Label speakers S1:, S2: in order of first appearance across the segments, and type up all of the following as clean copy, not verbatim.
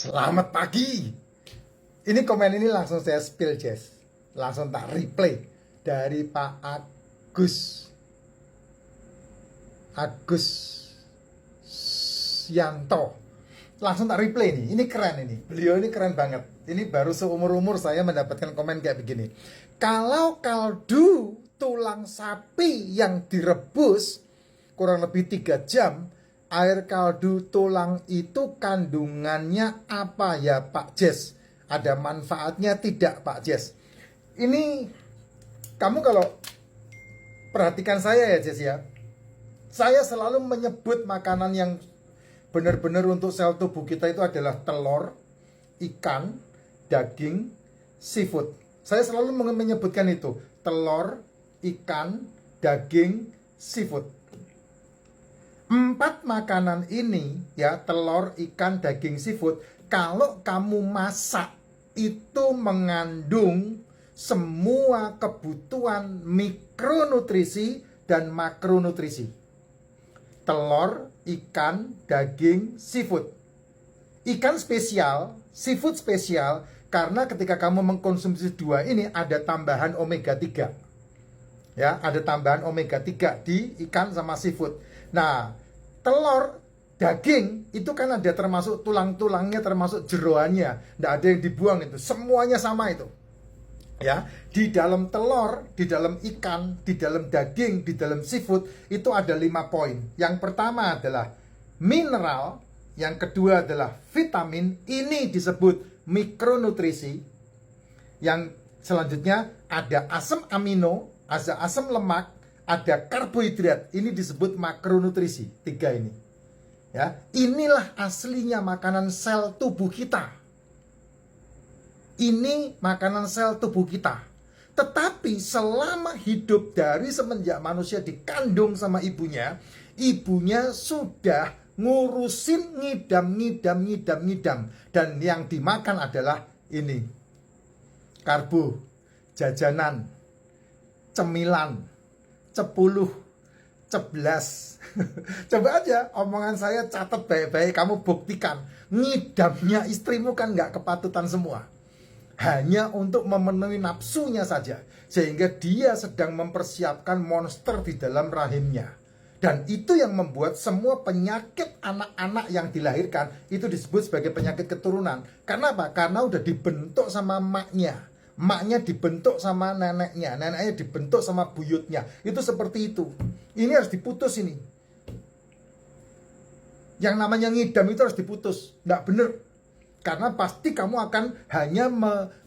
S1: Selamat pagi. Ini komen ini langsung saya spill, Jess. Langsung tak replay dari Pak Agus Yanto. Langsung tak replay nih. Ini keren ini. Beliau ini keren banget. Ini baru seumur-umur saya mendapatkan komen kayak begini. Kalau kaldu tulang sapi yang direbus kurang lebih 3 jam, air kaldu tulang itu kandungannya apa ya Pak Jess? Ada manfaatnya tidak Pak Jess? Ini kamu kalau perhatikan saya ya Jess ya. Saya selalu menyebut makanan yang benar-benar untuk sel tubuh kita itu adalah telur, ikan, daging, seafood. Saya selalu menyebutkan itu. Telur, ikan, daging, seafood. 4 makanan ini ya, telur, ikan, daging, seafood, kalau kamu masak itu mengandung semua kebutuhan mikronutrisi dan makronutrisi. Telur, ikan, daging, seafood. Ikan spesial, seafood spesial karena ketika kamu mengkonsumsi 2 ini ada tambahan omega 3. Ya, ada tambahan omega 3 di ikan sama seafood. Nah, telur, daging itu kan ada termasuk tulang-tulangnya, termasuk jeroannya. Nggak ada yang dibuang itu, semuanya sama itu. Ya, di dalam telur, di dalam ikan, di dalam daging, di dalam seafood itu ada 5 poin. Yang pertama adalah mineral, yang kedua adalah vitamin, ini disebut mikronutrisi. Yang selanjutnya ada asam amino, ada asam lemak, ada karbohidrat, ini disebut makronutrisi. 3 ini. Ya, inilah aslinya makanan sel tubuh kita. Ini makanan sel tubuh kita. Tetapi selama hidup dari semenjak manusia dikandung sama ibunya, ibunya sudah ngurusin ngidam. Dan yang dimakan adalah ini. Karbo, jajanan, cemilan, cepuluh, ceblas. Coba aja omongan saya, catat baik-baik, kamu buktikan. Ngidamnya istrimu kan gak kepatutan semua. Hanya untuk memenuhi nafsunya saja. Sehingga dia sedang mempersiapkan monster di dalam rahimnya. Dan itu yang membuat semua penyakit anak-anak yang dilahirkan itu disebut sebagai penyakit keturunan. Karena apa? Karena udah dibentuk sama maknya. Maknya dibentuk sama neneknya. Neneknya dibentuk sama buyutnya. Itu seperti itu. Ini harus diputus ini. Yang namanya ngidam itu harus diputus. Nggak bener. Karena pasti kamu akan hanya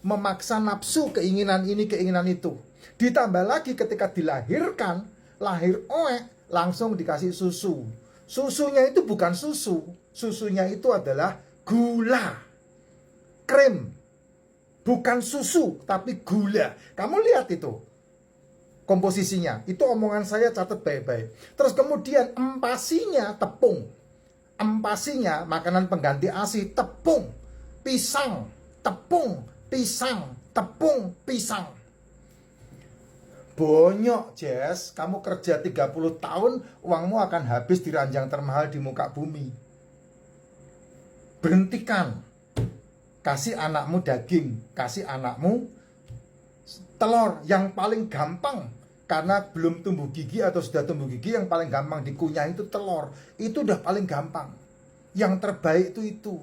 S1: memaksa nafsu, keinginan ini, keinginan itu. Ditambah lagi ketika dilahirkan, lahir oek, langsung dikasih susu. Susunya itu bukan susu. Susunya itu adalah gula. Krim. Bukan susu, tapi gula. Kamu lihat itu komposisinya. Itu omongan saya, catat baik-baik. Terus kemudian empasinya tepung. Empasinya makanan pengganti ASI, tepung. Pisang, tepung, pisang, tepung, pisang. Bonyok, Jess. Kamu kerja 30 tahun, uangmu akan habis di ranjang termahal di muka bumi. Berhentikan. Kasih anakmu daging, kasih anakmu telur yang paling gampang. Karena belum tumbuh gigi atau sudah tumbuh gigi, yang paling gampang dikunyah itu telur. Itu udah paling gampang. Yang terbaik itu.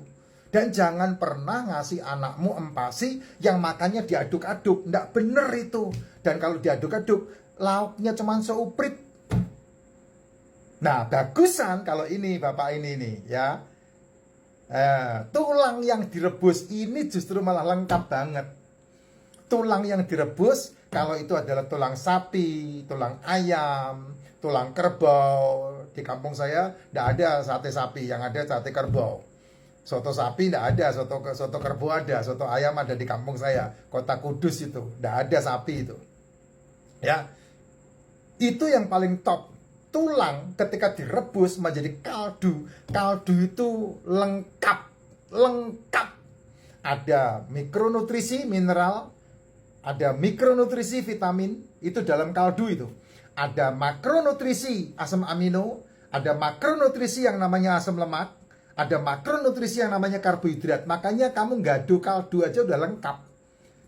S1: Dan jangan pernah ngasih anakmu empasi yang makannya diaduk-aduk. Nggak bener itu. Dan kalau diaduk-aduk, lauknya cuma seuprit. Nah, bagusan kalau ini, bapak ini nih ya. Tulang yang direbus ini justru malah lengkap banget. Tulang yang direbus, kalau itu adalah tulang sapi, tulang ayam, tulang kerbau. Di kampung saya nggak ada sate sapi, yang ada sate kerbau. Soto sapi nggak ada, soto kerbau ada, soto ayam ada di kampung saya, Kota Kudus itu, nggak ada sapi itu. Ya, itu yang paling top. Tulang ketika direbus menjadi kaldu, kaldu itu lengkap. Ada mikronutrisi mineral, ada mikronutrisi vitamin, itu dalam kaldu itu. Ada makronutrisi asam amino, ada makronutrisi yang namanya asam lemak, Ada makronutrisi yang namanya karbohidrat. Makanya kamu ngadu kaldu aja udah lengkap.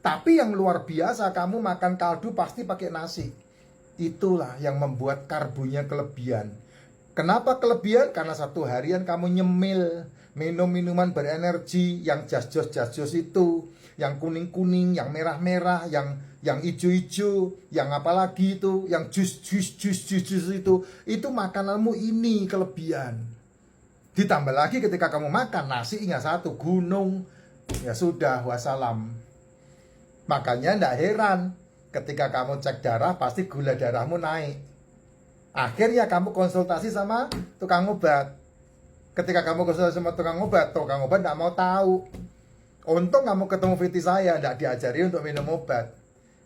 S1: Tapi yang luar biasa, kamu makan kaldu pasti pakai nasi. Itulah yang membuat karbonya kelebihan. Kenapa kelebihan? Karena satu harian kamu nyemil, minum minuman berenergi yang jas-jos itu, yang kuning-kuning, yang merah-merah, yang hijau-hijau, yang apalagi itu, yang jus itu makananmu ini kelebihan. Ditambah lagi ketika kamu makan nasi, ingat satu, gunung, ya sudah, wassalam. Makanya tidak heran ketika kamu cek darah pasti gula darahmu naik. Akhirnya kamu konsultasi sama tukang obat. Ketika kamu konsultasi sama tukang obat tidak mau tahu. Untung kamu ketemu VT saya, tidak diajari untuk minum obat.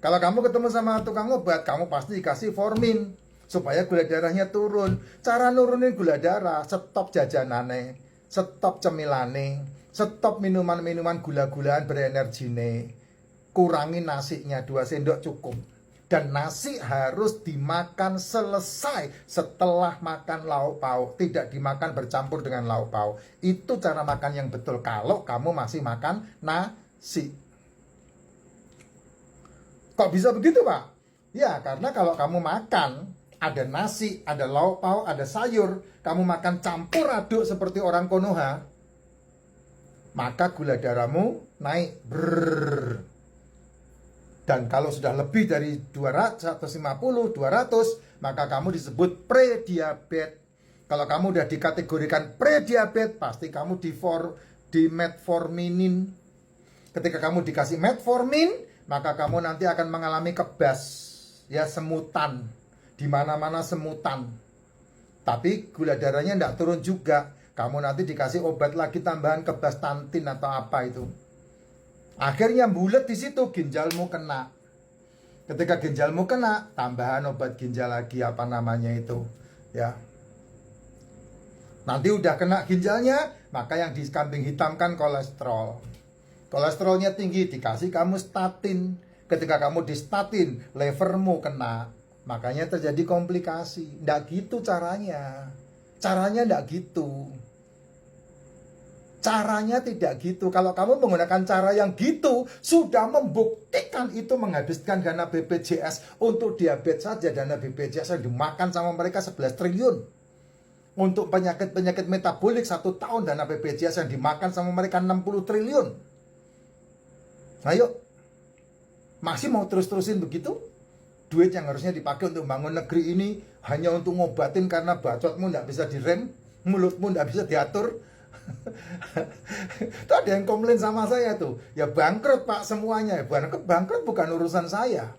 S1: Kalau kamu ketemu sama tukang obat, kamu pasti dikasih formin supaya gula darahnya turun. Cara nurunin gula darah, stop jajanane, stop cemilane, stop minuman-minuman gula-gulaan berenergine. Kurangi nasinya 2 sendok cukup. Dan nasi harus dimakan selesai setelah makan lauk pauk. Tidak dimakan bercampur dengan lauk pauk. Itu cara makan yang betul kalau kamu masih makan nasi. Kok bisa begitu, Pak? Ya, karena kalau kamu makan ada nasi, ada lauk pauk, ada sayur, kamu makan campur aduk seperti orang Konoha, maka gula darahmu naik. Dan kalau sudah lebih dari 150, 200, maka kamu disebut prediabetes. Kalau kamu udah dikategorikan prediabetes, pasti kamu di metforminin. Ketika kamu dikasih metformin, maka kamu nanti akan mengalami kebas, ya, semutan. Di mana-mana semutan. Tapi gula darahnya tidak turun juga. Kamu nanti dikasih obat lagi tambahan kebastantin atau apa itu. Akhirnya bulet di situ, ginjalmu kena. Ketika ginjalmu kena, tambahan obat ginjal lagi, apa namanya itu, ya. Nanti udah kena ginjalnya, maka yang dikambing hitamkan kolesterol. Kolesterolnya tinggi, dikasih kamu statin. Ketika kamu di statin, levermu kena. Makanya terjadi komplikasi. Nggak gitu caranya. Caranya nggak gitu. Caranya tidak gitu. Kalau kamu menggunakan cara yang gitu, sudah membuktikan itu menghabiskan dana BPJS. Untuk diabetes saja dana BPJS yang dimakan sama mereka 11 triliun. Untuk penyakit-penyakit metabolik 1 tahun dana BPJS yang dimakan sama mereka 60 triliun. Ayo, masih mau terus-terusin begitu? Duit yang harusnya dipakai untuk bangun negeri ini hanya untuk ngobatin karena bacotmu tidak bisa direm, mulutmu tidak bisa diatur. Tuh ada yang komplain sama saya tuh, ya bangkrut Pak semuanya. Bangkrut bukan urusan saya.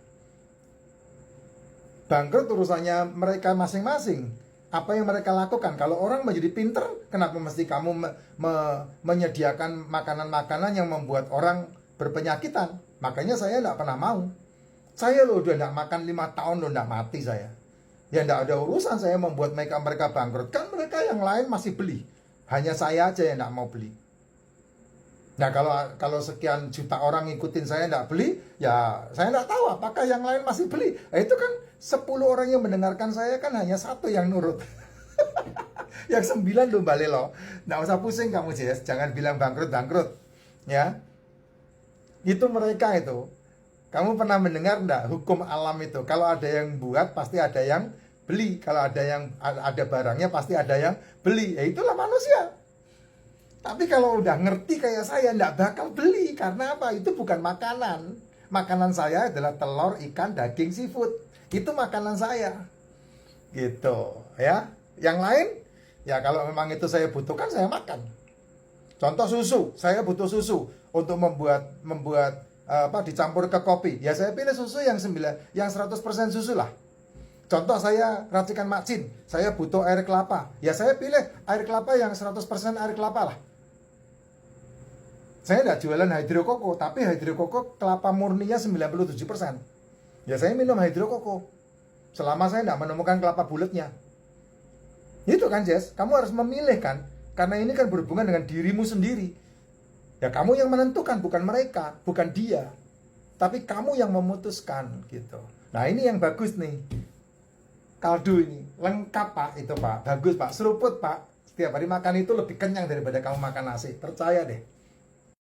S1: Bangkrut urusannya mereka masing-masing. Apa yang mereka lakukan? Kalau orang menjadi pinter, kenapa mesti kamu menyediakan makanan-makanan yang membuat orang berpenyakitan? Makanya saya tidak pernah mau. Saya loh udah tidak makan 5 tahun loh, tidak mati saya. Ya tidak ada urusan saya membuat mereka bangkrut. Kan mereka yang lain masih beli. Hanya saya aja yang tidak mau beli. Nah kalau sekian juta orang ngikutin saya tidak beli, ya saya tidak tahu apakah yang lain masih beli. Nah, itu kan 10 orang yang mendengarkan saya kan hanya 1 yang nurut. Yang 9 lu balik loh. Tidak usah pusing kamu Jess, jangan bilang bangkrut. Ya, itu mereka itu. Kamu pernah mendengar enggak hukum alam itu? Kalau ada yang buat pasti ada yang beli. Kalau ada barangnya pasti ada yang beli. Ya itulah manusia. Tapi kalau udah ngerti kayak saya enggak bakal beli. Karena apa? Itu bukan makanan. Makanan saya adalah telur, ikan, daging, seafood. Itu makanan saya. Gitu, ya. Yang lain, ya kalau memang itu saya butuhkan, saya makan. Contoh susu, saya butuh susu untuk membuat dicampur ke kopi. Ya saya pilih susu yang 100% susu lah. Contoh saya racikan macin, saya butuh air kelapa. Ya saya pilih air kelapa yang 100% air kelapa lah. Saya tidak jualan hidrokoko, tapi hidrokoko kelapa murninya 97%. Ya saya minum hidrokoko. Selama saya tidak menemukan kelapa bulatnya. Itu kan Jess, kamu harus memilih kan. Karena ini kan berhubungan dengan dirimu sendiri. Ya kamu yang menentukan, bukan mereka, bukan dia. Tapi kamu yang memutuskan gitu. Nah ini yang bagus nih. Kaldu ini lengkap Pak, itu Pak, bagus Pak, seruput Pak, Setiap hari makan itu lebih kenyang daripada kamu makan nasi. Percaya deh.